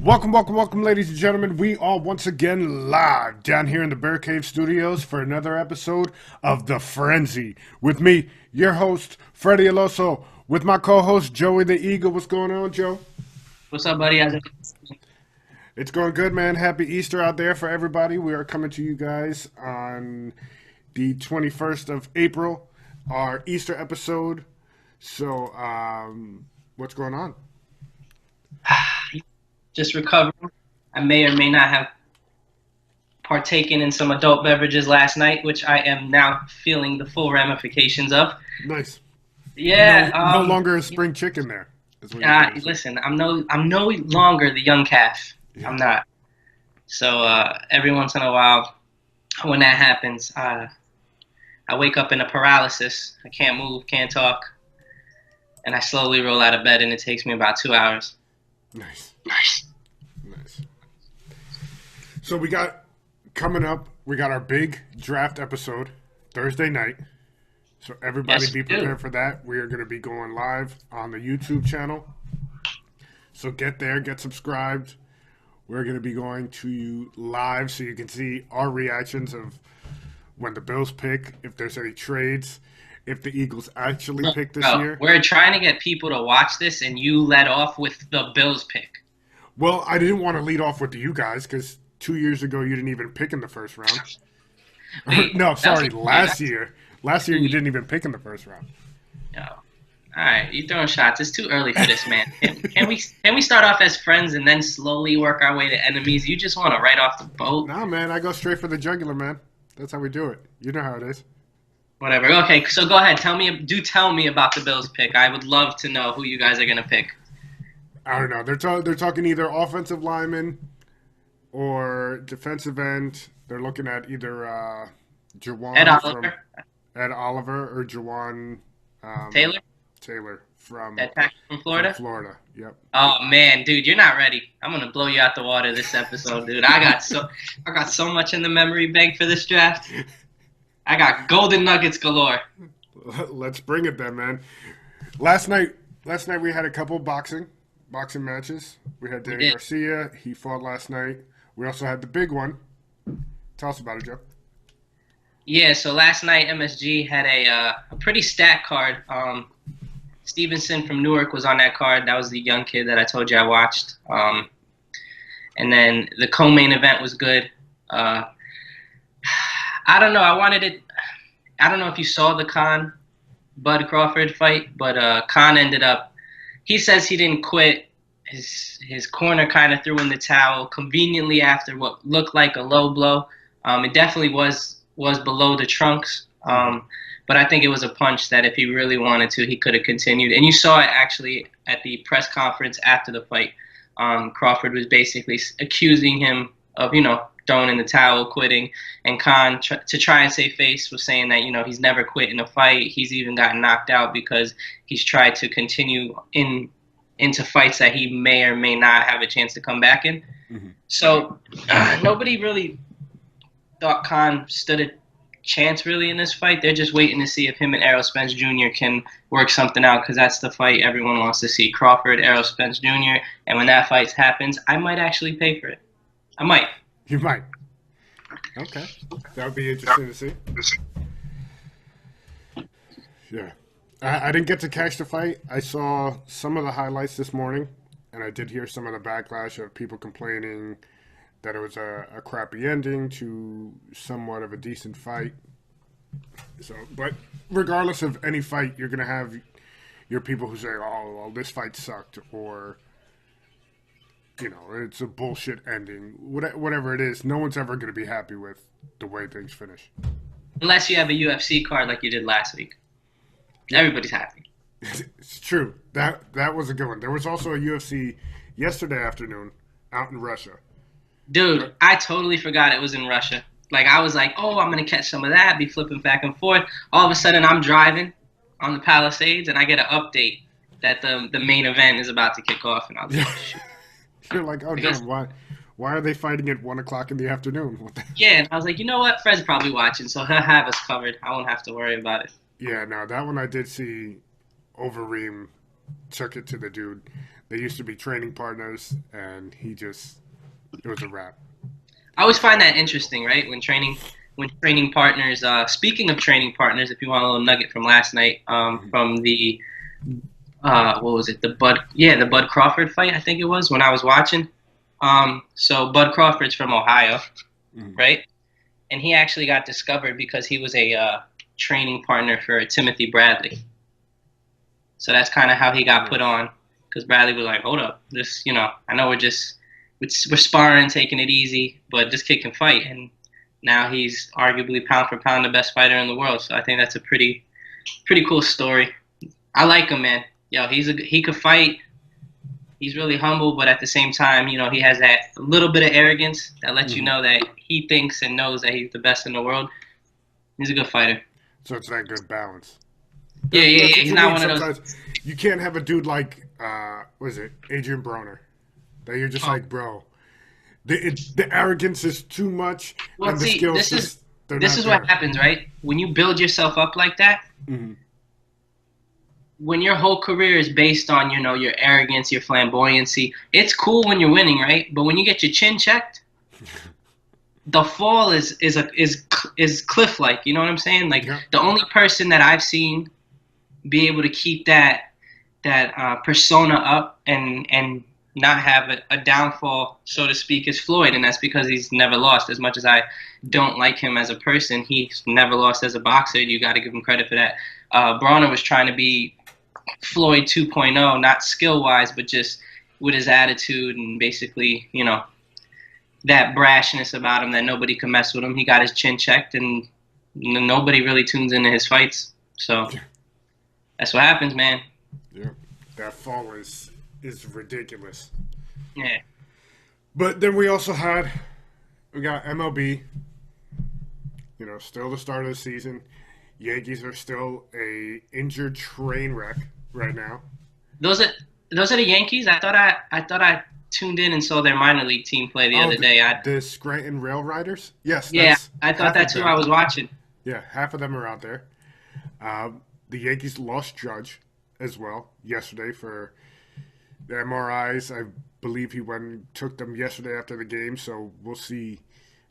Welcome, ladies and gentlemen. We are once again live down here in the Bear Cave Studios for another episode of The Frenzy. With me, your host, Freddie Oso, with my co-host, Joey the Eagle. What's going on, Joe? What's up, buddy? How's it? It's going good, man. Happy Easter out there for everybody. We are coming to you guys on the 21st of April, our Easter episode. So, what's going on? Just recovering. I may or may not have partaken in some adult beverages last night, which I am now feeling the full ramifications of. Nice. Yeah. No longer a spring chicken there. Is what you're saying. Listen, I'm no longer the young calf. Yeah. I'm not. So every once in a while, when that happens, I wake up in a paralysis. I can't move, can't talk, and I slowly roll out of bed, and it takes me about 2 hours. Nice. Nice. So we got our big draft episode Thursday night. So everybody Yes, be we do. prepared for that. We are going to be going live on the YouTube channel. So get there, get subscribed. We're going to be going to you live so you can see our reactions of when the Bills pick, if there's any trades, if the Eagles actually pick this year. We're trying to get people to watch this, and you led off with the Bills pick. Well, I didn't want to lead off with you guys because 2 years ago you didn't even pick in the first round. Wait, No, sorry, that's- last year. Last year you didn't even pick in the first round. No. All right, you throwing shots. It's too early for this, man. Can we start off as friends and then slowly work our way to enemies? You just want to write off the boat? Nah, man, I go straight for the jugular, man. That's how we do it. You know how it is. Whatever. Okay, so go ahead. Tell me about the Bills pick. I would love to know who you guys are gonna pick. I don't know. They're talking either offensive lineman or defensive end. They're looking at either Jawan Ed from Oliver, Ed Oliver or Jawan Taylor from that tackle from Florida. Florida. Yep. Oh man, dude, you're not ready. I'm gonna blow you out the water this episode, dude. I got so much in the memory bank for this draft. I got golden nuggets galore. Let's bring it then, man. Last night we had a couple boxing matches. We had Danny did. Garcia. He fought last night. We also had the big one. Tell us about it, Joe. Yeah, so last night MSG had a pretty stacked card. Stevenson from Newark was on that card. That was the young kid that I told you I watched. And then the co-main event was good. I don't know. I don't know if you saw the Bud Crawford fight, but Khan ended up. He says he didn't quit. His corner kind of threw in the towel conveniently after what looked like a low blow. It definitely was below the trunks. But I think it was a punch that if he really wanted to, he could have continued. And you saw it actually at the press conference after the fight. Crawford was basically accusing him of, throwing in the towel, quitting. And Khan, to try and save face, was saying that, he's never quit in a fight. He's even gotten knocked out because he's tried to continue into fights that he may or may not have a chance to come back in. Mm-hmm. So nobody really thought Khan stood a chance really in this fight. They're just waiting to see if him and Errol Spence Jr. can work something out because that's the fight everyone wants to see. Crawford, Errol Spence Jr. And when that fight happens, I might actually pay for it. I might. You might. Okay. That would be interesting to see. Yeah. I didn't get to catch the fight. I saw some of the highlights this morning, and I did hear some of the backlash of people complaining that it was a crappy ending to somewhat of a decent fight. So, but regardless of any fight, you're going to have your people who say, oh, well, this fight sucked, or, it's a bullshit ending. Whatever it is, no one's ever going to be happy with the way things finish. Unless you have a UFC card like you did last week. Everybody's happy. It's true. That was a good one. There was also a UFC yesterday afternoon out in Russia. Dude, I totally forgot it was in Russia. Like, I was like, oh, I'm going to catch some of that, be flipping back and forth. All of a sudden, I'm driving on the Palisades, and I get an update that the main event is about to kick off. And I was like, shoot. You're like, oh, damn, why are they fighting at 1 o'clock in the afternoon? What the? Yeah, and I was like, you know what? Fred's probably watching, so he'll have us covered. I won't have to worry about it. Yeah, no, that one I did see. Overeem took it to the dude. They used to be training partners, and it was a wrap. I always find that interesting, right? When training partners. Speaking of training partners, if you want a little nugget from last night, from the what was it? The Bud Crawford fight, I think it was when I was watching. So Bud Crawford's from Ohio, right? And he actually got discovered because he was a training partner for Timothy Bradley. So that's kind of how he got put on, because Bradley was like, "Hold up, this, I know we're sparring, taking it easy, but this kid can fight." And now he's arguably pound for pound the best fighter in the world. So I think that's a pretty cool story. I like him, man. Yo, he could fight. He's really humble, but at the same time, he has that little bit of arrogance that lets you know that he thinks and knows that he's the best in the world. He's a good fighter. So it's that good balance. Yeah. He's not one of those. You can't have a dude like, what is it, Adrian Broner, that you're just like, bro, the arrogance is too much, well, and see, the skills this is what happens, right? When you build yourself up like that, when your whole career is based on, your arrogance, your flamboyancy, it's cool when you're winning, right? But when you get your chin checked, the fall is cliff-like. You know what I'm saying? Like, the only person that I've seen be able to keep that persona up and not have a downfall, so to speak, is Floyd, and that's because he's never lost. As much as I don't like him as a person, he's never lost as a boxer. You got to give him credit for that. Brawner was trying to be Floyd 2.0, not skill-wise, but just with his attitude and basically, that brashness about him that nobody could mess with him. He got his chin checked, and nobody really tunes into his fights. So that's what happens, man. Yeah, that fall is ridiculous. Yeah. But then we got MLB. Still the start of the season. Yankees are still a injured train wreck right now. Those are the Yankees. I thought I tuned in and saw their minor league team play the other day. The Scranton Rail Riders. Yes. Yeah, I thought that's who I was watching. Yeah, half of them are out there. The Yankees lost Judge as well yesterday for the MRIs. I believe he went and took them yesterday after the game, so we'll see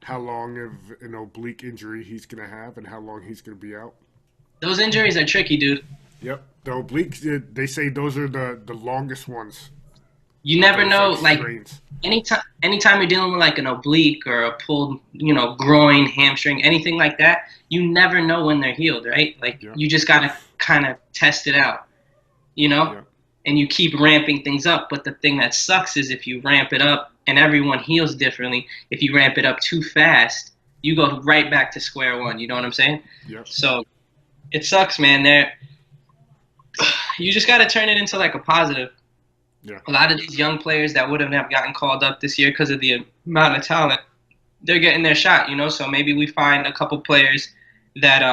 how long of an oblique injury he's going to have and how long he's going to be out. Those injuries are tricky, dude. Yep. The obliques, they say those are the longest ones. You never know, strains. anytime you're dealing with like an oblique or a pulled, groin, hamstring, anything like that, you never know when they're healed, right? Like, you just got to kind of test it out, and you keep ramping things up. But the thing that sucks is if you ramp it up, and everyone heals differently, if you ramp it up too fast, you go right back to square one. You know what I'm saying? Yep. So it sucks, man. You just got to turn it into like a positive. Yeah. A lot of these young players that wouldn't have gotten called up this year because of the amount of talent, they're getting their shot, So maybe we find a couple players that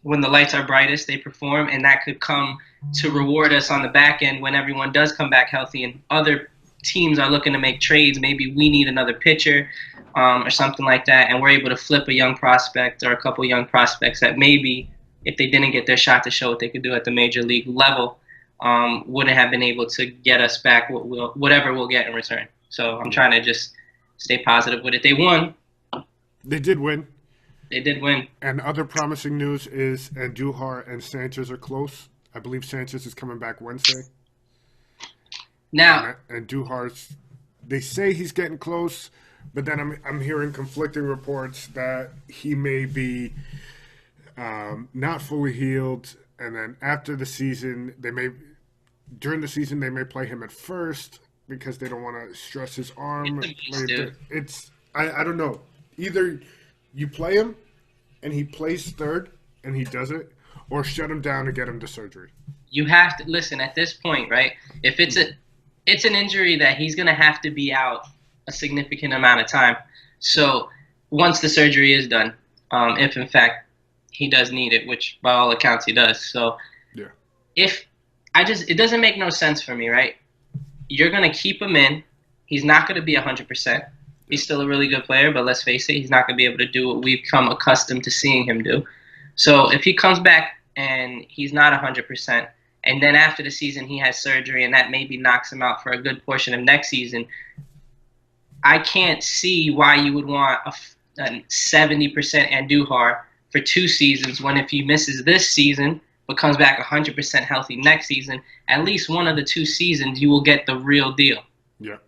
when the lights are brightest, they perform, and that could come to reward us on the back end when everyone does come back healthy and other teams are looking to make trades. Maybe we need another pitcher or something like that, and we're able to flip a young prospect or a couple young prospects that maybe if they didn't get their shot to show what they could do at the major league level, wouldn't have been able to get us back whatever we'll get in return. So I'm trying to just stay positive with it. They won. They did win. They did win. And other promising news is Andujar and Sanchez are close. I believe Sanchez is coming back Wednesday. Now, and Duhar's, they say he's getting close, but then I'm hearing conflicting reports that he may be not fully healed, and then after the season, during the season they may play him at first because they don't want to stress his arm. I don't know. Either you play him and he plays third and he does it, or shut him down and get him to surgery. You have to listen at this point, right? If it's an injury that he's going to have to be out a significant amount of time. So once the surgery is done, if in fact he does need it, which by all accounts he does. So yeah. It doesn't make no sense for me, right? You're going to keep him in. He's not going to be 100%. He's still a really good player, but let's face it, he's not going to be able to do what we've come accustomed to seeing him do. So if he comes back and he's not 100%, and then after the season he has surgery, and that maybe knocks him out for a good portion of next season. I can't see why you would want a 70% Andujar for 2 seasons when if he misses this season but comes back 100% healthy next season, at least one of the 2 seasons you will get the real deal. Yeah.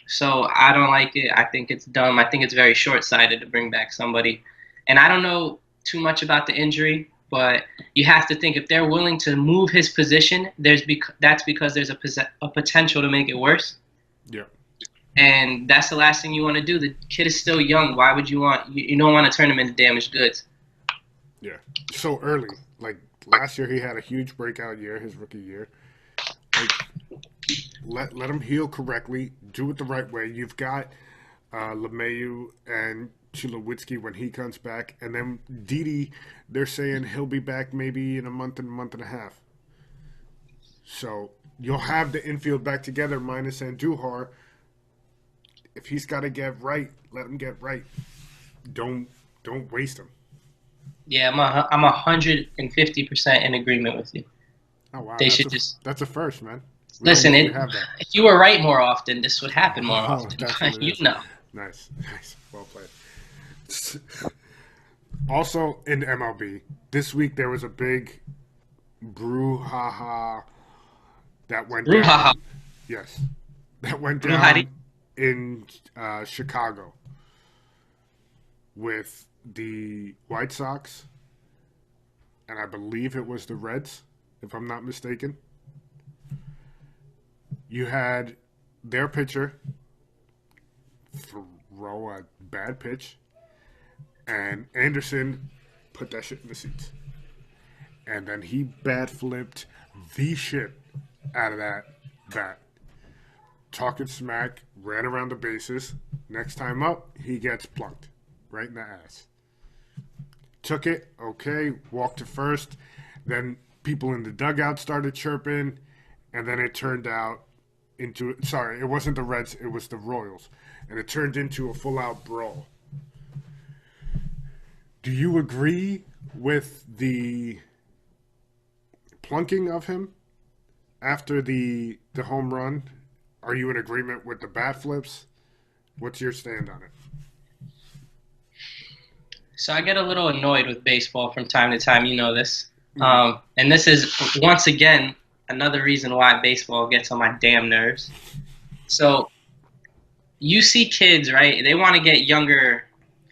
So I don't like it. I think it's dumb. I think it's very short-sighted to bring back somebody. And I don't know too much about the injury, but you have to think if they're willing to move his position, that's because there's a potential to make it worse. Yeah. And that's the last thing you want to do. The kid is still young. Why would you don't want to turn him into damaged goods? Yeah. So early. Like last year he had a huge breakout year, his rookie year. Like let him heal correctly, do it the right way. You've got LeMahieu and Tulowitzki when he comes back, and then Didi, they're saying he'll be back maybe in a month and a half. So you'll have the infield back together minus Andujar. If he's got to get right, let him get right. Don't waste him. Yeah, I'm 150% in agreement with you. Oh wow, that's a first, man. Listen, if you were right more often, this would happen more often. You know. Nice, well played. Also in MLB this week, there was a big brouhaha that went down. Yes, that went down in Chicago with the White Sox, and I believe it was the Reds, if I'm not mistaken. You had their pitcher throw a bad pitch, and Anderson put that shit in the seats. And then he bat flipped the shit out of that bat. Talking smack, ran around the bases. Next time up, he gets plunked right in the ass. Took it, okay, walked to first. Then people in the dugout started chirping, and then it turned out into, sorry, it wasn't the Reds, it was the Royals. And it turned into a full-out brawl. Do you agree with the plunking of him after the home run? Are you in agreement with the bat flips? What's your stand on it? So I get a little annoyed with baseball from time to time. You know this. And this is, once again, another reason why baseball gets on my damn nerves. So you see kids, right? They want to get younger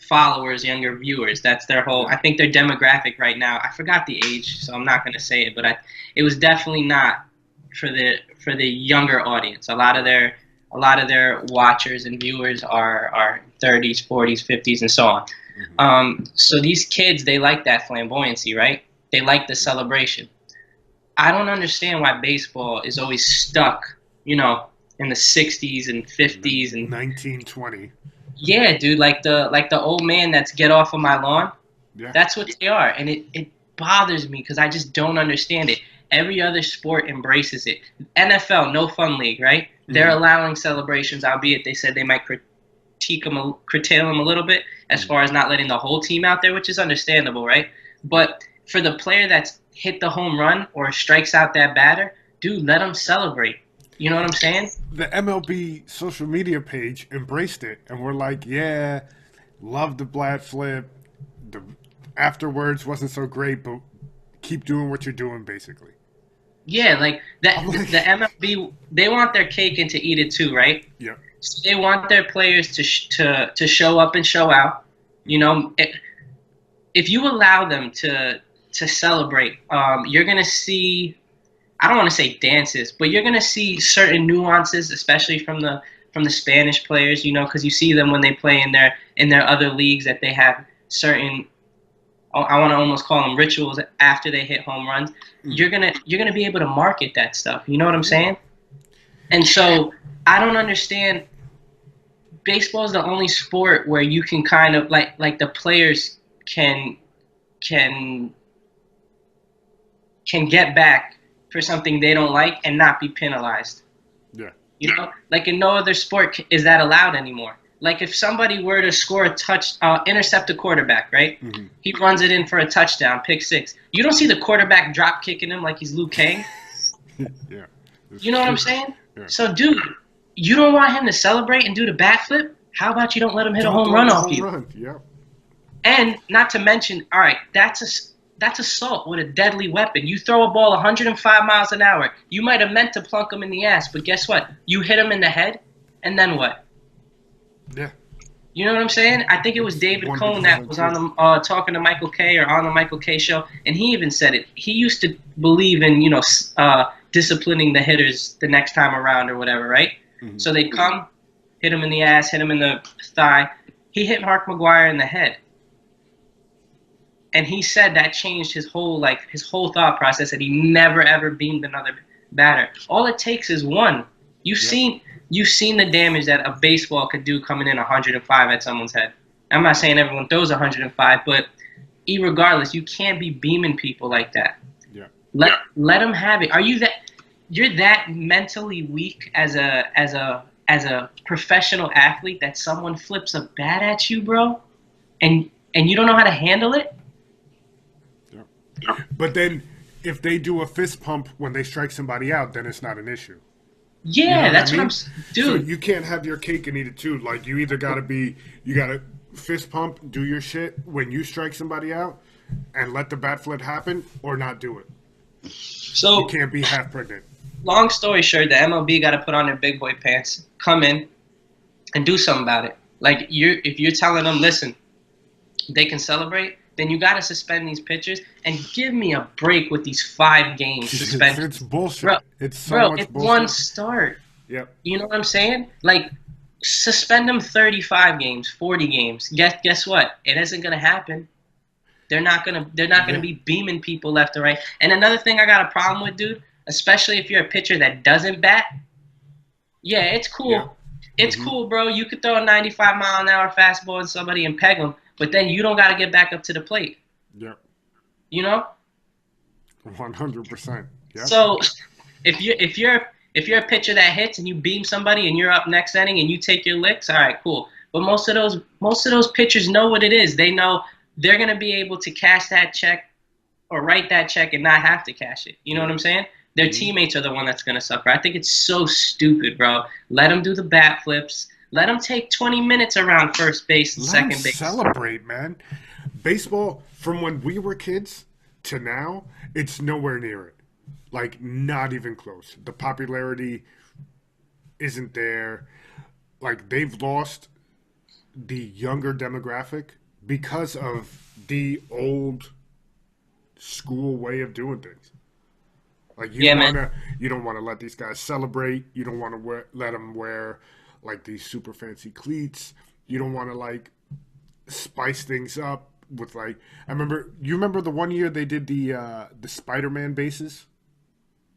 followers, younger viewers. That's their whole, I think their demographic right now. I forgot the age, so I'm not going to say it, but it was definitely not for the younger audience. A lot of their watchers and viewers are 30s, 40s, 50s, and so on. So these kids, they like that flamboyancy, right? They like the celebration. I don't understand why baseball is always stuck, in the 60s and 50s and 1920. Yeah, dude, like the old man that's get off of my lawn. Yeah. That's what they are, and it bothers me because I just don't understand it. Every other sport embraces it. NFL, no fun league, right? They're allowing celebrations, albeit they said they might curtail them a little bit as far as not letting the whole team out there, which is understandable, right? But for the player that's hit the home run or strikes out that batter, dude, let them celebrate. You know what I'm saying? The MLB social media page embraced it, and we're like, yeah, love the bat flip. The afterwards wasn't so great, but keep doing what you're doing, basically. Yeah, like the MLB, they want their cake and to eat it too, right? Yeah. So they want their players to show up and show out. If you allow them to celebrate, you're gonna see, I don't want to say dances, but you're gonna see certain nuances, especially from the Spanish players, because you see them when they play in their other leagues that they have certain, I want to almost call them rituals after they hit home runs. You're gonna be able to market that stuff. You know what I'm saying? And so I don't understand. Baseball is the only sport where you can kind of like the players can get back for something they don't like and not be penalized. Yeah. Like in no other sport is that allowed anymore. Like if somebody were to score a intercept a quarterback, right? He runs it in for a touchdown, pick six. You don't see the quarterback drop kicking him like he's Liu Kang. Yeah. It's You know what I'm true. saying? Yeah. So, dude, you don't want him to celebrate and do the backflip? How about you don't let him hit a Don't home throw run the off home you? run. Yeah. And not to mention, all right, that's assault with a deadly weapon. You throw a ball 105 miles an hour. You might have meant to plunk him in the ass, but guess what? You hit him in the head, and then what? Yeah. You know what I'm saying? I think it was It's David Cohn that 100% was on true. the talking to Michael K or on the Michael K show, and he even said it. He used to believe in disciplining the hitters the next time around or whatever, right? Hmm. So they come, hit him in the ass, hit him in the thigh. He hit Mark McGwire in the head, and he said that changed his whole thought process, and he never ever beamed another batter. All it takes is one. You've Yep. seen you've seen the damage that a baseball could do coming in 105 at someone's head. I'm not saying everyone throws 105, but irregardless, you can't be beaming people like that. Yeah. Let them have it. Are you that you're that mentally weak as a professional athlete that someone flips a bat at you, bro, and you don't know how to handle it? Yeah. But then, if they do a fist pump when they strike somebody out, then it's not an issue. You know Yeah, what I that's what mean? So dude. you can't have your cake and eat it too. Like you either you gotta fist pump, do your shit when you strike somebody out, and let the bat flip happen, or not do it. You So, can't be half pregnant. long story short, the MLB got to put on their big boy pants, come in, and do something about it. Like if you're telling them, listen, they can celebrate, then you got to suspend these pitchers and give me a break with these 5 game It's suspensions, bro. bullshit. It's so Bro, much it's one bullshit. start. Yep. You know what I'm saying? Like, suspend them 35 games, 40 games. Guess what? It isn't gonna happen. They're not gonna Yeah. be beaming people left and right. And another thing I got a problem with, dude, especially if you're a pitcher that doesn't bat. Yeah, it's Yeah. cool. It's Hmm. cool, bro. You could throw a 95-mile-an-hour fastball at somebody and peg them, but then you don't got to get back up to the plate. Yep. You know? 100%. Yep. So if you're a pitcher that hits and you beam somebody and you're up next inning and you take your licks, all right, cool. But most of those pitchers know what it is. They know they're gonna be able to cash that check or write that check and not have to cash it. You know what I'm saying? Their Mhm. teammates are the one that's gonna suffer. I think it's so stupid, bro. Let them do the bat flips. Let them take 20 minutes around first base and Let them second base. celebrate, man. Baseball, from when we were kids to now, it's nowhere near it. Like, not even close. The popularity isn't there. Like, they've lost the younger demographic because of the old school way of doing things. Like, Yeah, man. you don't wanna let these guys celebrate. You don't wanna let them wear like these super fancy cleats. You don't want to like spice things up with like you remember the one year they did the Spider-Man bases?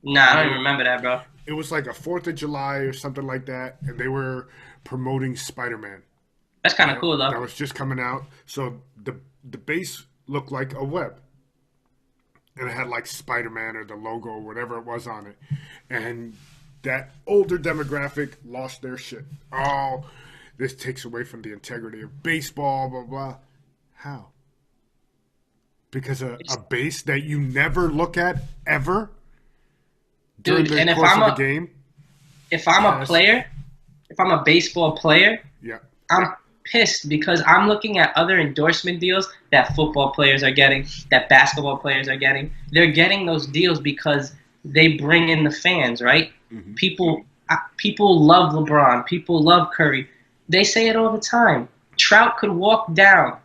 Nah, I And don't even remember that, bro. it was like a 4th of July or something like that, and they were promoting Spider-Man. That's kind of cool, That though. was just coming out. So the base looked like a web. And it had like Spider-Man or the logo or whatever it was on it. And that older demographic lost their shit. Oh, this takes away from the integrity of baseball, blah, blah. How? Because a base that you never look at ever during Dude, the and course of the game? if I'm a Yes. player, if I'm a baseball player, Yeah. I'm pissed because I'm looking at other endorsement deals that football players are getting, that basketball players are getting. They're getting those deals because they bring in the fans, right? Hmm. People love LeBron. People love Curry. They say it all the time. Trout could walk down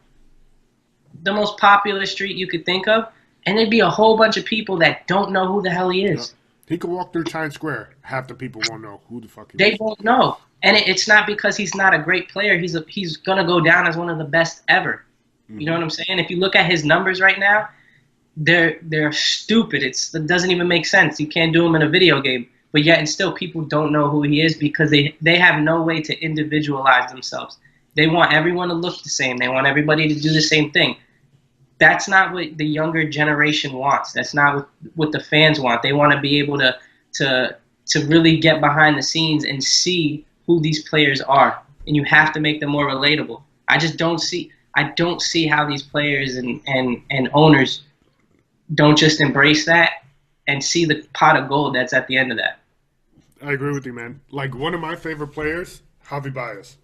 the most popular street you could think of, and there'd be a whole bunch of people that don't know who the hell he Yep. is. He could walk through Times Square. Half the people won't know who the fuck he They is. won't know. And it's not because he's not a great player. He's gonna go down as one of the best ever. You know Hmm. what I'm saying? If you look at his numbers right now, they're stupid. It doesn't even make sense. You can't do them in a video game. But yet and still people don't know who he is because they have no way to individualize themselves. They want everyone to look the same. They want everybody to do the same thing. That's not what the younger generation wants. That's not what the fans want. They want to be able to to really get behind the scenes and see who these players are. And you have to make them more relatable. I don't see how these players and owners don't just embrace that and see the pot of gold that's at the end of that. I agree with you, man. Like one of my favorite players, Javi Baez.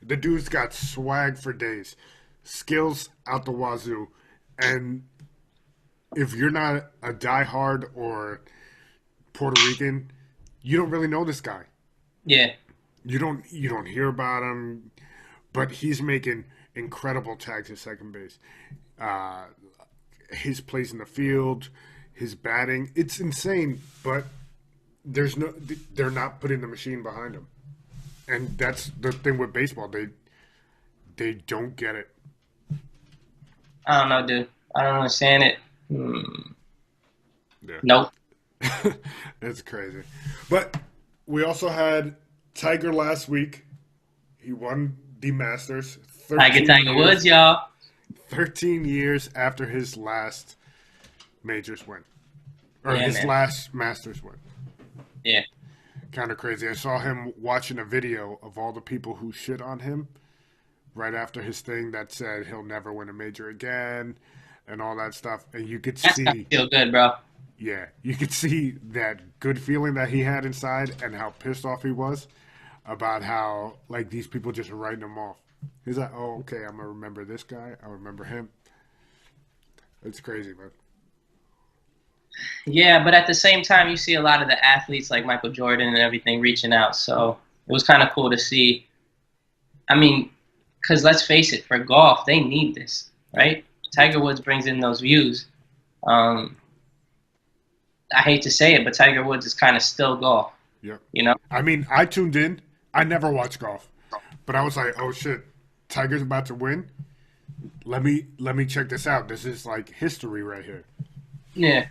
The dude's got swag for days, skills out the wazoo, and if you're not a diehard or Puerto Rican, you don't really know this guy. Yeah, You don't hear about him, but he's making incredible tags at second base. Uh, his plays in the field, his batting, it's insane. But they're not putting the machine behind him, and that's the thing with baseball. They don't get it. I don't know, dude. I don't understand it. Yeah, Nope. it's crazy. But we also had Tiger last week. He won the Masters. Tiger Woods, y'all. 13 years after his last majors win, or Yeah, his man. last Masters win. Yeah. Kind of crazy. I saw him watching a video of all the people who shit on him right after his thing that said he'll never win a major again and all that stuff. And you could That's gotta see, feel good, bro. yeah, you could see that good feeling that he had inside and how pissed off he was about how, like, these people just writing him off. He's like, oh, okay, I'm going to remember this guy. I remember him. It's crazy, man. Yeah, but at the same time, you see a lot of the athletes like Michael Jordan and everything reaching out. So it was kind of cool to see. I mean, because let's face it, for golf, they need this, right? Tiger Woods brings in those views. Um, I hate to say it, but Tiger Woods is kind of still golf, Yep. you know? I mean, I tuned in. I never watch golf, but I was like, "Oh shit, Tiger's about to win. Let me check this out. This is like history right here." Yeah.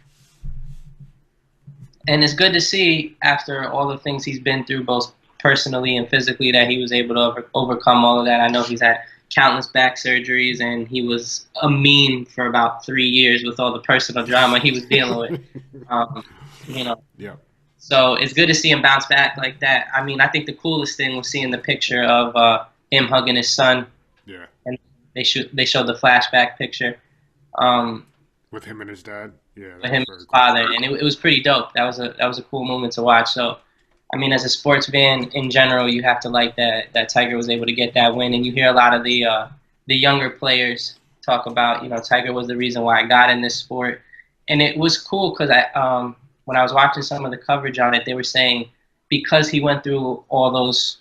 And it's good to see after all the things he's been through, both personally and physically, that he was able to overcome all of that. I know he's had countless back surgeries, and he was a meme for about 3 years with all the personal drama he was dealing with. Um, you know, Yeah, so it's good to see him bounce back like that. I mean, I think the coolest thing was seeing the picture of him hugging his son, yeah, and they showed the flashback picture. Um, with him and his dad. Yeah, for that him was and very his cool. father, and it was pretty dope. That was a cool moment to watch. So, I mean, as a sports fan in general, you have to like that Tiger was able to get that win, and you hear a lot of the younger players talk about, Tiger was the reason why I got in this sport, and it was cool because when I was watching some of the coverage on it, they were saying because he went through all those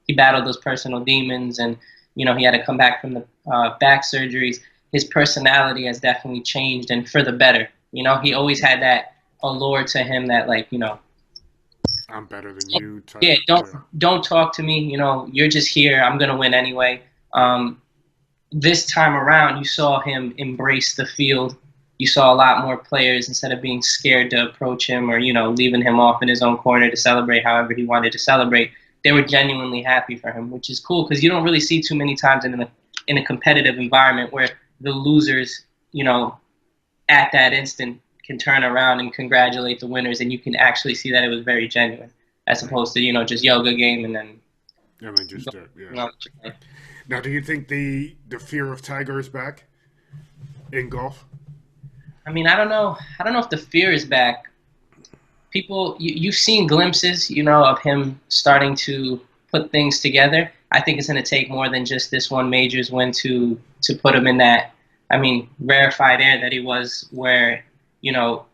he battled those personal demons, and he had to come back from the back surgeries. His personality has definitely changed, and for the better. He always had that allure to him that, like, I'm better than you yeah, type. don't Yeah, don't talk to me. You're just here. I'm gonna win anyway. yeah, This time around, you saw him embrace the field. You saw a lot more players, instead of being scared to approach him, or leaving him off in his own corner to celebrate however he wanted to celebrate. They were genuinely happy for him, which is cool because you don't really see too many times in a competitive environment where the losers, at that instant can turn around and congratulate the winners, and you can actually see that it was very genuine, as right. opposed to just yoga game and then I mean, just you yeah. know. Now, do you think the fear of Tiger is back in golf? I mean, I don't know. I don't know if the fear is back. People, you've seen glimpses, of him starting to put things together. I think it's going to take more than just this one majors win to put him in that. I mean, rarefied air that he was, where you know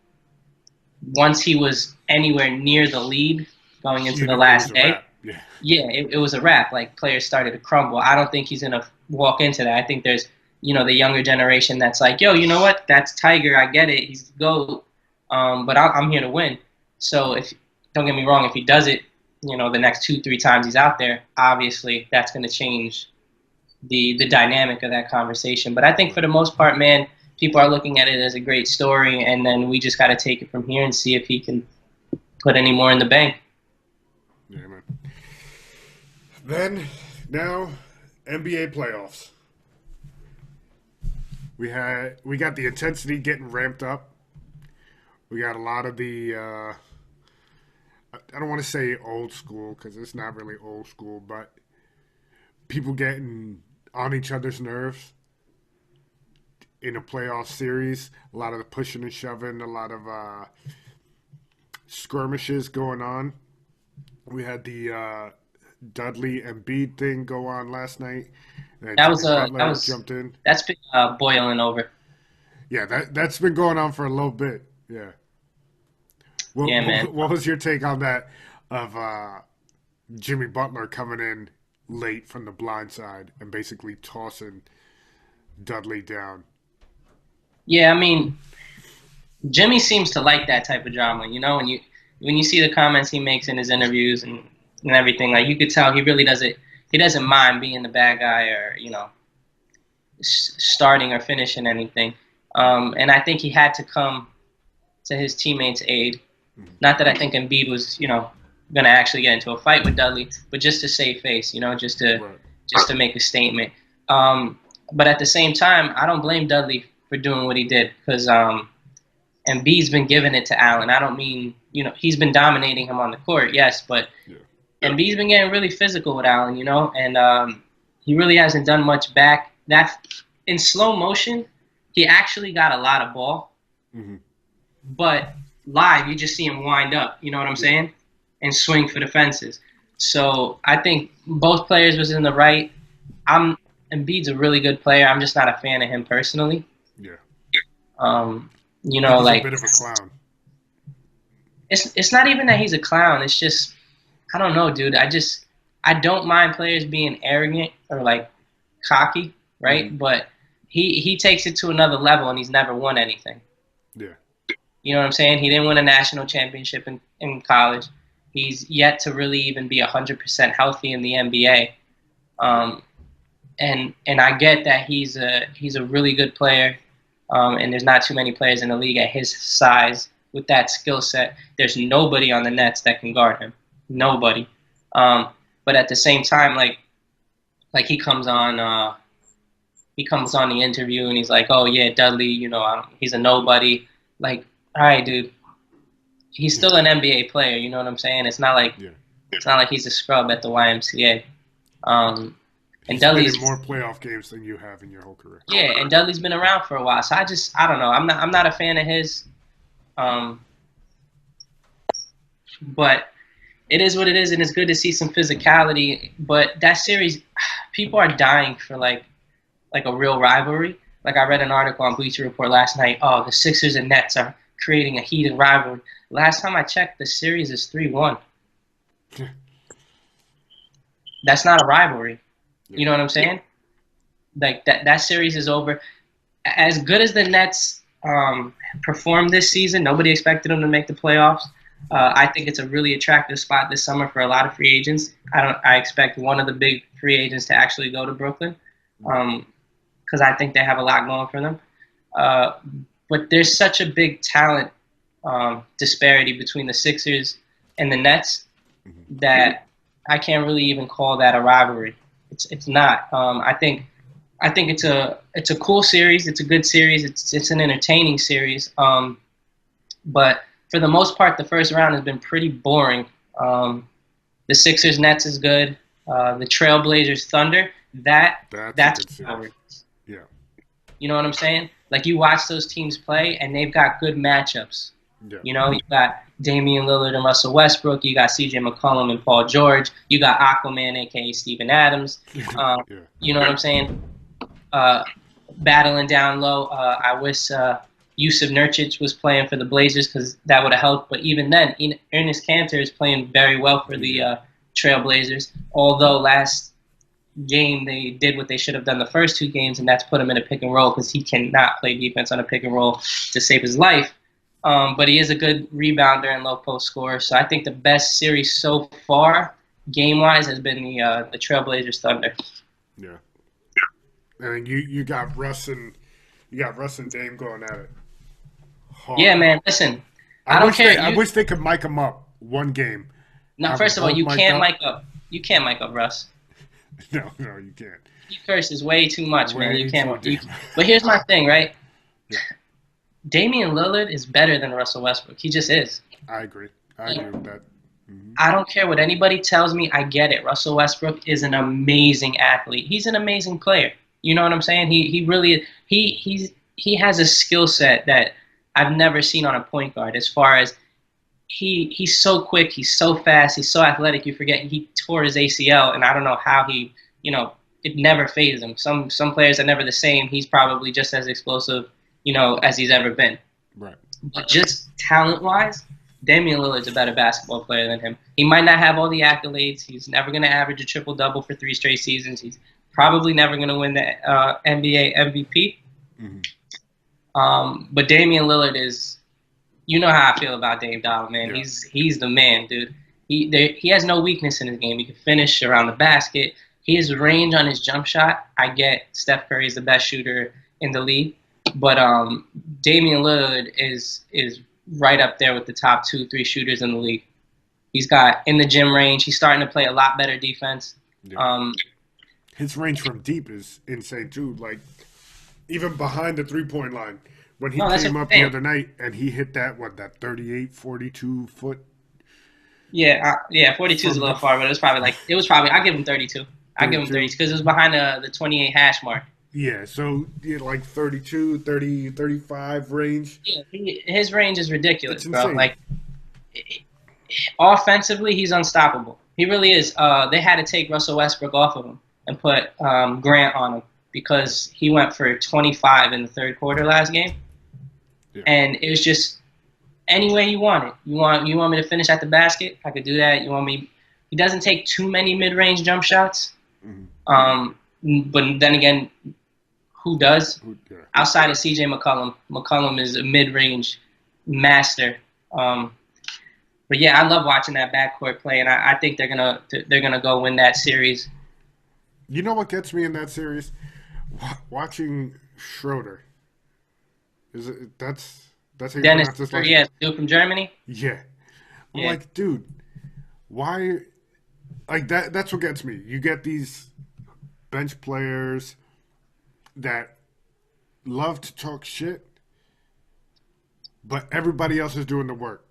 once he was anywhere near the lead going into You the knew it was last a day, wrap. Yeah, yeah, it was a wrap. Like, players started to crumble. I don't think he's gonna walk into that. I think there's the younger generation that's like, yo, you know what? That's Tiger. I get it. He's the GOAT. But I'm here to win. So, if don't get me wrong, if he does it, the next 2-3 times he's out there, obviously that's going to change the dynamic of that conversation. But I think for the most part, man, people are looking at it as a great story, and then we just got to take it from here and see if he can put any more in the bank. yeah, man. Then now NBA playoffs. We got the intensity getting ramped up. We got a lot of the I don't want to say old school because it's not really old school, but people getting on each other's nerves. in a playoff series. A lot of the pushing and shoving, a lot of skirmishes going on. We had the Dudley and Embiid thing go on last night. And That Jimmy was Butler jumped in. that's been boiling over. Yeah, that's been going on for a little bit. Yeah. Yeah, man. What was your take on that of Jimmy Butler coming in late from the blind side and basically tossing Dudley down? Yeah, I mean, Jimmy seems to like that type of drama. You know, when you see the comments he makes in his interviews and everything, like you could tell he really doesn't. He doesn't mind being the bad guy or starting or finishing anything. And I think he had to come to his teammates' aid. Not that I think Embiid was, going to actually get into a fight with Dudley, but just to save face, just to make a statement. But at the same time, I don't blame Dudley for doing what he did because Embiid's been giving it to Allen. I don't mean, he's been dominating him on the court, yes, but Embiid's been getting really physical with Allen, and he really hasn't done much back. That in slow motion, he actually got a lot of ball, but live, you just see him wind up, you know what I'm saying, and swing for the fences. So I think both players was in the right. Embiid's a really good player. I'm just not a fan of him personally. Yeah. He's like a bit of a clown. It's not even that he's a clown. It's just I don't know, dude. I don't mind players being arrogant or like cocky, right? But he takes it to another level, and he's never won anything. Yeah. You know what I'm saying? He didn't win a national championship in college. He's yet to really even be 100% healthy in the NBA. And I get that he's a really good player, and there's not too many players in the league at his size with that skill set. There's nobody on the Nets that can guard him. Nobody. But at the same time, like he comes on the interview and he's like, "Oh yeah, Dudley, he's a nobody." Like, all right, dude, he's still an NBA player. You know what I'm saying? It's not like he's a scrub at the YMCA. And Dudley's been in more playoff games than you have in your whole career. Yeah, and Dudley's been around for a while, so I don't know. I'm not a fan of his. But it is what it is, and it's good to see some physicality. But that series, people are dying for like a real rivalry. Like I read an article on Bleacher Report last night. Oh, the Sixers and Nets are creating a heated rivalry. Last time I checked, the series is 3-1. That's not a rivalry. You know what I'm saying? Like that series is over. As good as the Nets performed this season, nobody expected them to make the playoffs. I think it's a really attractive spot this summer for a lot of free agents. I expect one of the big free agents to actually go to Brooklyn because I think they have a lot going for them. But there's such a big talent disparity between the Sixers and the Nets that I can't really even call that a rivalry. It's not. I think it's a cool series. It's a good series. It's an entertaining series. But for the most part, the first round has been pretty boring. The Sixers Nets is good. The Trailblazers Thunder that's rivalry. Yeah. You know what I'm saying? Like you watch those teams play, and they've got good matchups. Yeah. You got Damian Lillard and Russell Westbrook. You got C.J. McCollum and Paul George. You got Aquaman, a.k.a. Steven Adams. You know what I'm saying? Battling down low. I wish Yusuf Nurkic was playing for the Blazers because that would have helped. But even then, Enes Kanter is playing very well for the Trailblazers. Although last game they did what they should have done the first two games, and that's put him in a pick and roll because he cannot play defense on a pick and roll to save his life. But he is a good rebounder and low post scorer. So I think the best series so far, game-wise, has been the Trailblazers Thunder. Yeah. And you got Russ and Dame going at it. Hard. Yeah, man. Listen, I don't care. I wish they could mic him up one game. No, first of all, you can't mic up. You can't mic up Russ. No, you can't. He curses way too much, man. You can't. But here's my thing, right? Yeah. Damian Lillard is better than Russell Westbrook. He just is. I agree with that. Mm-hmm. I don't care what anybody tells me. I get it. Russell Westbrook is an amazing athlete. He's an amazing player. You know what I'm saying? He really he's he has a skill set that I've never seen on a point guard. As far as he's so quick, he's so fast, he's so athletic. You forget he tore his ACL, and I don't know how he, it never fazed him. Some players are never the same. He's probably just as explosive, as he's ever been. Right. But just talent-wise, Damian Lillard's a better basketball player than him. He might not have all the accolades. He's never going to average a triple-double for 3 straight seasons. He's probably never going to win the NBA MVP. Mm-hmm. But Damian Lillard is, you know how I feel about Dame Dollar, man. Yeah. He's the man, dude. He has no weakness in his game. He can finish around the basket. His range on his jump shot, I get Steph Curry is the best shooter in the league. But Damian Lillard is right up there with the top 2-3 shooters in the league. He's got in the gym range. He's starting to play a lot better defense. Yeah. His range from deep is insane too. Like even behind the 3-point line, when he came up the other night and he hit that 38, 42 foot. Yeah, 42 is a little far, but it was probably I give him 32. I give him 32 because it was behind the 28 hash mark. Yeah, so like 32, 30, 35 range. Yeah, his range is ridiculous, bro. Like, offensively, he's unstoppable. He really is. They had to take Russell Westbrook off of him and put Grant on him because he went for 25 in the third quarter last game. Yeah. And it was just any way you want it. You want me to finish at the basket? I could do that. He doesn't take too many mid-range jump shots. Mm-hmm. But then again, who does? Outside of C.J. McCollum. McCollum is a mid-range master. But yeah, I love watching that backcourt play, and I think they're gonna go win that series. You know what gets me in that series? Watching Schroeder. That's how you Dennis? pronounce this? Like, yeah, dude from Germany. Yeah, I'm like, dude, why? Like that's what gets me. You get these bench players that love to talk shit, but everybody else is doing the work.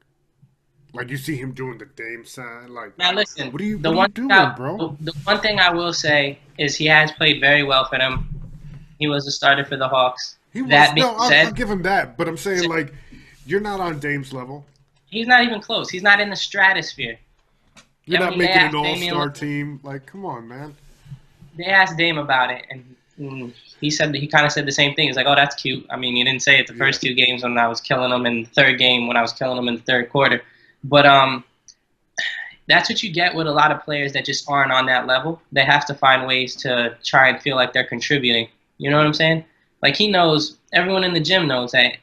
Like you see him doing the Dame sign. Like, now listen, what are you doing, bro? The one thing I will say is he has played very well for them. He was a starter for the Hawks. I'll give him that, but I'm saying like you're not on Dame's level. He's not even close. He's not in the stratosphere. You're not making an all-star team. Like, come on, man. They asked Dame about it, and he kind of said the same thing. He's like, "Oh, that's cute." I mean, you didn't say it the first 2 games when I was killing them, and the third game when I was killing them in the third quarter. But that's what you get with a lot of players that just aren't on that level. They have to find ways to try and feel like they're contributing. You know what I'm saying? Like he knows, everyone in the gym knows that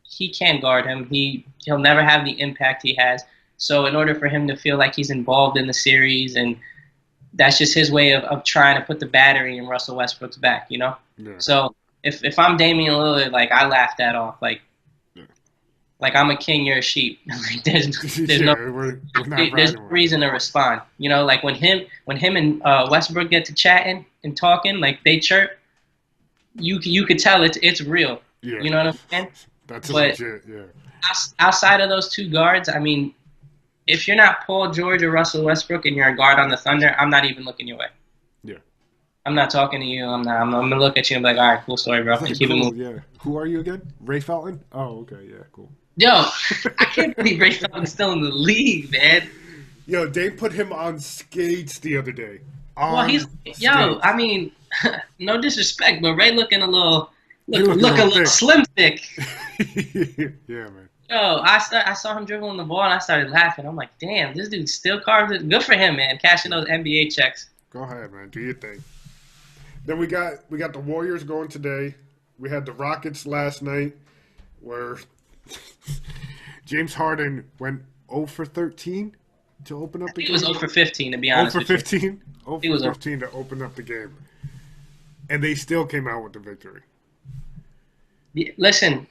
he can't guard him. He'll never have the impact he has. So in order for him to feel like he's involved in the series, and that's just his way of trying to put the battery in Russell Westbrook's back, you know? Yeah. So if I'm Damian Lillard, like I laugh that off. Like I'm a king, you're a sheep. Like there's no reason to respond. You know, like when him and Westbrook get to chatting and talking, like they chirp, you could tell it's real. Yeah. You know what I'm saying? That's legit, yeah. Outside of those 2 guards, I mean, if you're not Paul George or Russell Westbrook and you're a guard on the Thunder, I'm not even looking your way. Yeah. I'm not talking to you. I'm gonna look at you and be like, all right, cool story, bro. Like, keep cool, it moving. Yeah. Who are you again? Ray Felton? Oh, okay, yeah, cool. Yo, I can't believe Ray Felton's still in the league, man. Yo, they put him on skates the other day. I mean, no disrespect, but Ray looking a little slim thick. Yeah, man. Yo, I saw him dribbling the ball and I started laughing. I'm like, damn, this dude still carved it. Good for him, man. Cashing those NBA checks. Go ahead, man. Do your thing. Then we got the Warriors going today. We had the Rockets last night, where James Harden went 0 for 13 to open up the game. He was 0 for 15, to be honest. 0 for 15? 0 for 15 to open up the game. And they still came out with the victory. Listen,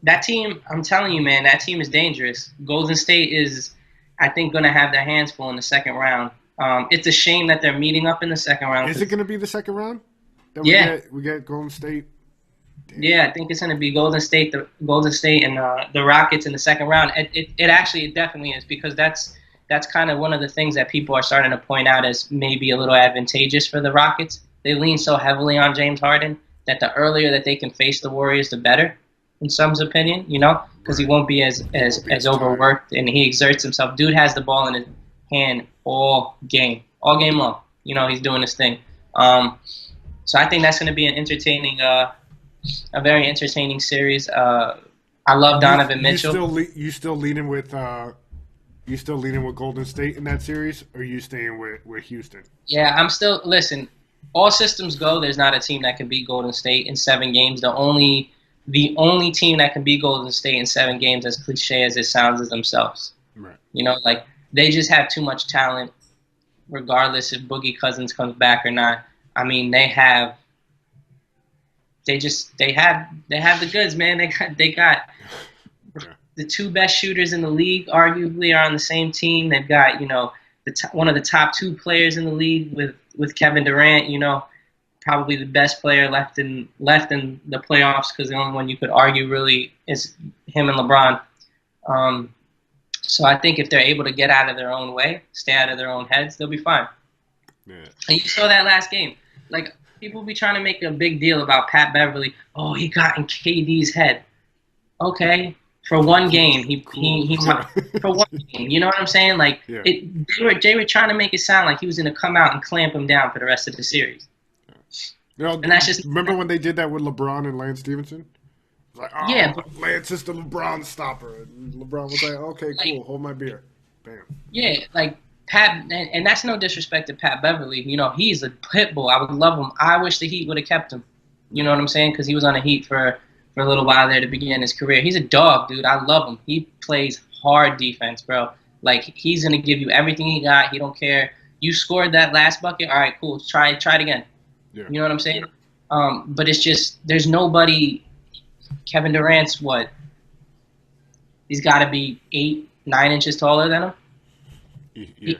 that team, I'm telling you, man, that team is dangerous. Golden State is, I think, going to have their hands full in the second round. It's a shame that they're meeting up in the second round. Is it going to be the second round? We get Golden State. Damn. Yeah, I think it's going to be Golden State and the Rockets in the second round. It definitely is, because that's kind of one of the things that people are starting to point out as maybe a little advantageous for the Rockets. They lean so heavily on James Harden that the earlier that they can face the Warriors, the better, in some's opinion, because he won't be as tired. overworked and he exerts himself. Dude has the ball in his hand all game long. He's doing his thing. So I think that's going to be a very entertaining series. I love Donovan Mitchell. You still leaning with Golden State in that series, or are you staying with Houston? Yeah, I'm still listen. All systems go. There's not a team that can beat Golden State in 7 games. The only team that can beat Golden State in 7 games, as cliche as it sounds, is themselves. Right. Like they just have too much talent, regardless if Boogie Cousins comes back or not. I mean, they have the goods, man. They got the 2 best shooters in the league, arguably, are on the same team. They've got one of the top 2 players in the league with Kevin Durant. Probably the best player left in the playoffs, because the only one you could argue really is him and LeBron. So I think if they're able to get out of their own way, stay out of their own heads, they'll be fine. Yeah. And you saw that last game. Like, people be trying to make a big deal about Pat Beverly. Oh, he got in KD's head. Okay, for one game, he for one game. You know what I'm saying? Like, yeah. They were trying to make it sound like he was going to come out and clamp him down for the rest of the series. And that's just, remember when they did that with LeBron and Lance Stevenson? It was like, oh, yeah, Lance is the LeBron stopper. And LeBron was like, okay, cool, hold my beer. Bam. Yeah, like Pat, and that's no disrespect to Pat Beverly. He's a pit bull. I would love him. I wish the Heat would have kept him. You know what I'm saying? Because he was on the Heat for a little while there to begin his career. He's a dog, dude. I love him. He plays hard defense, bro. Like, he's going to give you everything he got. He don't care. You scored that last bucket. All right, cool. Try it again. Yeah. You know what I'm saying? But it's just, there's nobody. Kevin Durant's what? He's got to be 8-9 inches taller than him. Yeah.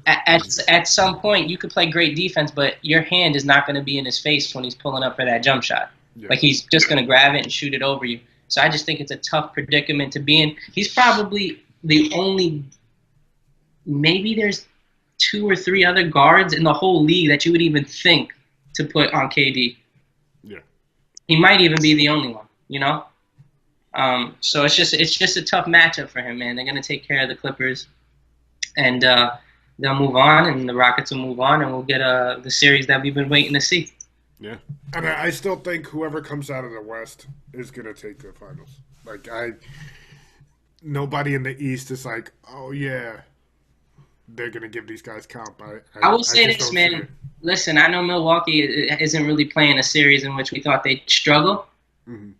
At some point, you could play great defense, but your hand is not going to be in his face when he's pulling up for that jump shot. Yeah. Like, he's just going to grab it and shoot it over you. So I just think it's a tough predicament to be in. He's probably the only, maybe there's 2 or 3 other guards in the whole league that you would even think to put on KD. Yeah. He might even be the only one, So it's just a tough matchup for him, man. They're going to take care of the Clippers, and they'll move on, and the Rockets will move on, and we'll get the series that we've been waiting to see. Yeah. And I still think whoever comes out of the West is going to take the finals. Like, nobody in the East is like, oh, yeah, they're going to give these guys comp. I will say this, man. Listen, I know Milwaukee isn't really playing a series in which we thought they'd struggle. Mm-hmm.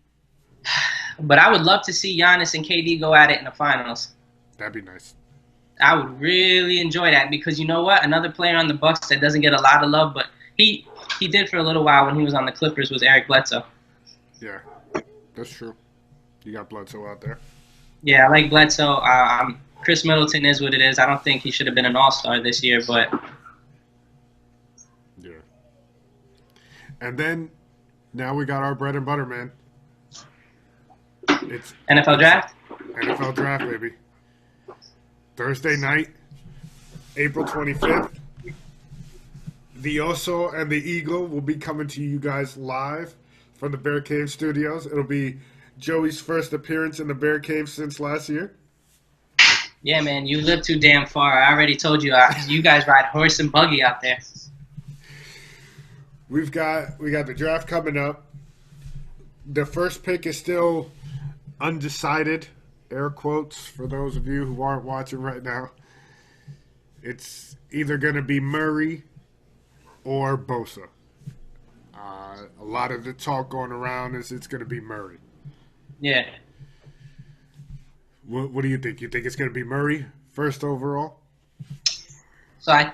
But I would love to see Giannis and KD go at it in the finals. That'd be nice. I would really enjoy that, because you know what? Another player on the Bucks that doesn't get a lot of love, but he did for a little while when he was on the Clippers, was Eric Bledsoe. Yeah, that's true. You got Bledsoe out there. Yeah, I like Bledsoe. Chris Middleton is what it is. I don't think he should have been an all-star this year, but... Yeah. And then, now we got our bread and butter, man. It's NFL Draft? NFL Draft, baby. Thursday night, April 25th. The Oso and The Eagle will be coming to you guys live from the Bear Cave Studios. It'll be Joey's first appearance in the Bear Cave since last year. Yeah, man, you live too damn far. I already told you, you guys ride horse and buggy out there. We got the draft coming up. The first pick is still undecided, air quotes, for those of you who aren't watching right now. It's either going to be Murray or Bosa. A lot of the talk going around is it's going to be Murray. Yeah. What do you think? You think it's going to be Murray first overall? So I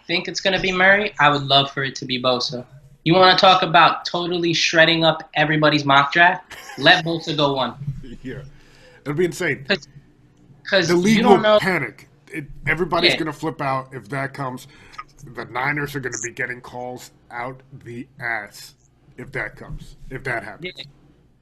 think it's going to be Murray. I would love for it to be Bosa. You want to talk about totally shredding up everybody's mock draft? Let Bosa go 1. Yeah. It'll be insane. Because the league you don't will know. Panic. Everybody's Yeah. going to flip out if that comes. The Niners are going to be getting calls out the ass if that comes. If that happens. Yeah.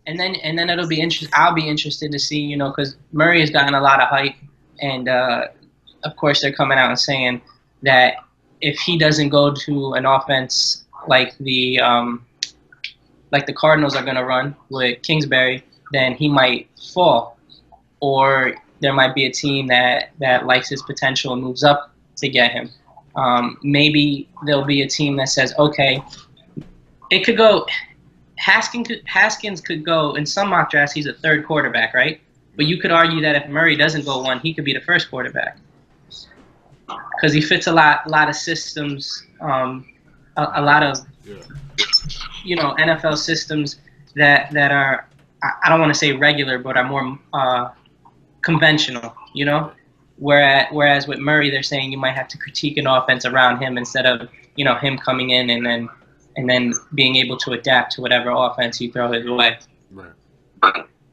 And then it'll be interesting. I'll be interested to see, because Murray has gotten a lot of hype, and of course they're coming out and saying that if he doesn't go to an offense like the like the Cardinals are going to run with Kingsbury, then he might fall. Or there might be a team that likes his potential and moves up to get him. Maybe there'll be a team that says, okay, it could go. Haskins could go in some mock drafts. He's a third quarterback, right? But you could argue that if Murray doesn't go one, he could be the first quarterback because he fits a lot of systems, a lot of NFL systems that are, I don't want to say regular, but are more conventional, Whereas with Murray, they're saying you might have to critique an offense around him instead of him coming in and then being able to adapt to whatever offense you throw his way. Right.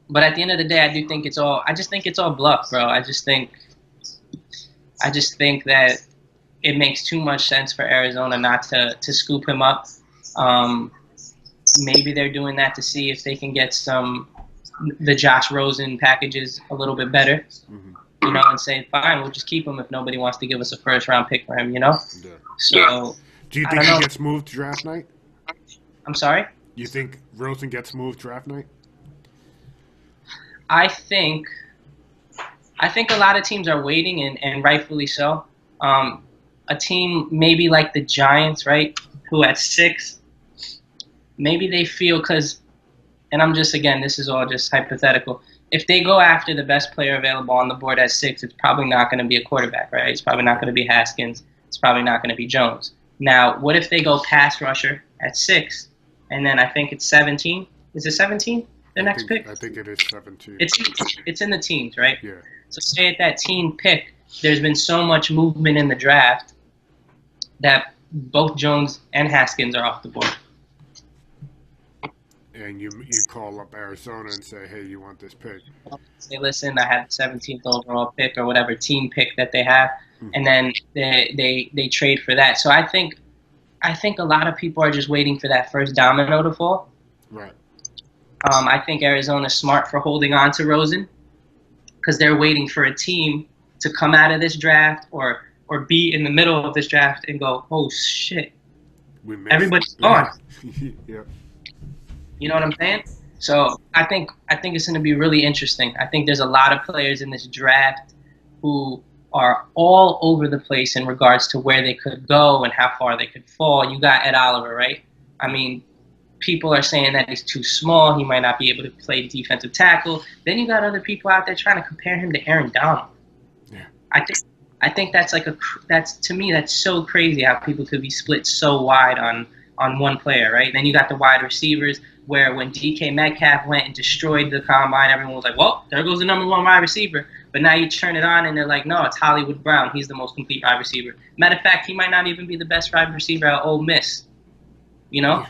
But at the end of the day, I just think it's all bluff, bro. I just think that it makes too much sense for Arizona not to scoop him up. Maybe they're doing that to see if they can get the Josh Rosen packages a little bit better, and say, fine, we'll just keep him if nobody wants to give us a first-round pick for him, Yeah. So, do you think he gets moved draft night? I'm sorry? You think Rosen gets moved draft night? I think a lot of teams are waiting, and rightfully so. A team maybe like the Giants, right, who at 6, maybe they feel and I'm just, again, this is all just hypothetical. If they go after the best player available on the board at 6, it's probably not going to be a quarterback, right? It's probably not going to be Haskins. It's probably not going to be Jones. Now, what if they go pass rusher at 6, and then I think it's 17? Is it 17, the next pick? I think it is 17. It's in the teens, right? Yeah. So say at that teen pick, there's been so much movement in the draft that both Jones and Haskins are off the board. And you call up Arizona and say, hey, you want this pick? Say, listen, I had the 17th overall pick or whatever team pick that they have, and then they trade for that. So I think a lot of people are just waiting for that first domino to fall. Right. I think Arizona's smart for holding on to Rosen because they're waiting for a team to come out of this draft or be in the middle of this draft and go, oh, shit, everybody's gone. Yeah. You know what I'm saying? So I think it's going to be really interesting. I think there's a lot of players in this draft who are all over the place in regards to where they could go and how far they could fall. You got Ed Oliver, right? I mean, people are saying that he's too small. He might not be able to play defensive tackle. Then you got other people out there trying to compare him to Aaron Donald. Yeah. I think that's to me that's so crazy how people could be split so wide on one player, right? Then you got the wide receivers where when DK Metcalf went and destroyed the combine, everyone was like, well, there goes the number 1 wide receiver. But now you turn it on and they're like, no, it's Hollywood Brown. He's the most complete wide receiver. Matter of fact, he might not even be the best wide receiver at Ole Miss. Yeah,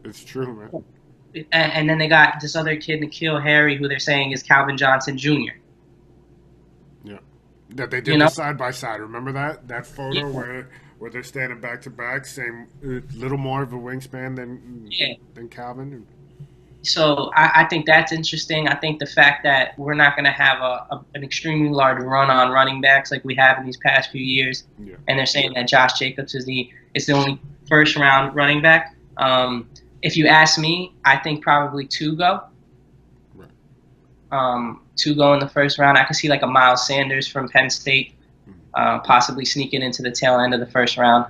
it's true, man. And then they got this other kid, N'Keal Harry, who they're saying is Calvin Johnson Jr. Yeah, that they did the side by side. Remember that photo where they're standing back to back, same little more of a wingspan than Calvin. So I think that's interesting. I think the fact that we're not going to have an extremely large run on running backs like we have in these past few years, and they're saying that Josh Jacobs is the only first round running back. If you ask me, I think probably 2 go. Right. 2 go in the first round. I could see like a Miles Sanders from Penn State. Possibly sneaking into the tail end of the first round.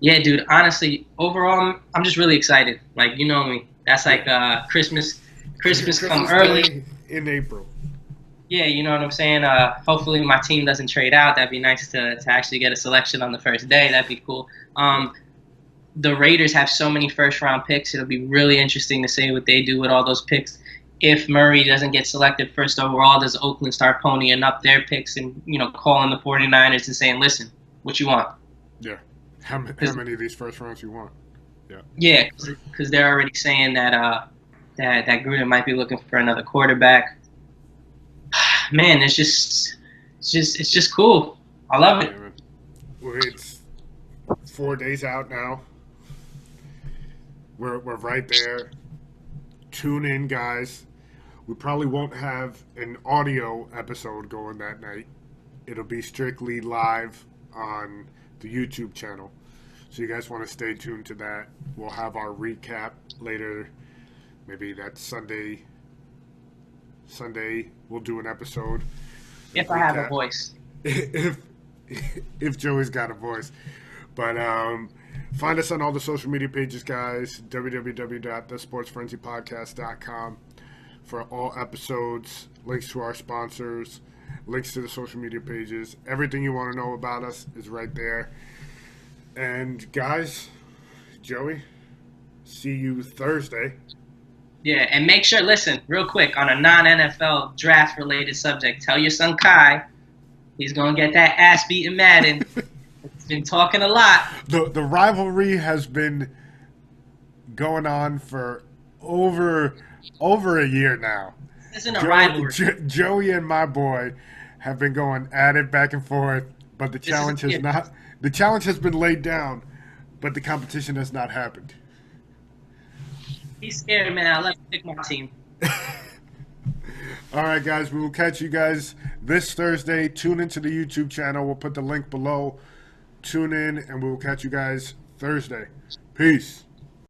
Yeah, dude, honestly, overall, I'm just really excited. Like, you know me. That's like Christmas come early. Day in April. Yeah, you know what I'm saying? Hopefully my team doesn't trade out. That'd be nice to actually get a selection on the first day. That'd be cool. The Raiders have so many first-round picks. It'll be really interesting to see what they do with all those picks. If Murray doesn't get selected first overall, does Oakland start ponying up their picks and, calling the 49ers and saying, listen, what you want? Yeah. How many of these first rounds you want? Yeah. Yeah, because they're already saying that that Gruden might be looking for another quarterback. Man, it's just cool. I love it. Well, it's 4 days out now. We're right there. Tune in, guys. We probably won't have an audio episode going that night. It'll be strictly live on the YouTube channel. So you guys want to stay tuned to that. We'll have our recap later. Maybe that's Sunday. Sunday we'll do an episode. If I have a voice. If Joey's got a voice. But find us on all the social media pages, guys. www.thesportsfrenzypodcast.com for all episodes, links to our sponsors, links to the social media pages. Everything you want to know about us is right there. And guys, Joey, see you Thursday. Yeah, and make sure, listen, real quick, on a non-NFL draft-related subject, tell your son Kai he's going to get that ass beat in Madden. He's been talking a lot. The rivalry has been going on for over a year now. This isn't a rivalry. Joey and my boy have been going at it back and forth, but the challenge has not. The challenge has been laid down, but the competition has not happened. He's scared, man. I'll let him pick my team. All right, guys. We will catch you guys this Thursday. Tune into the YouTube channel. We'll put the link below. Tune in, and we will catch you guys Thursday. Peace.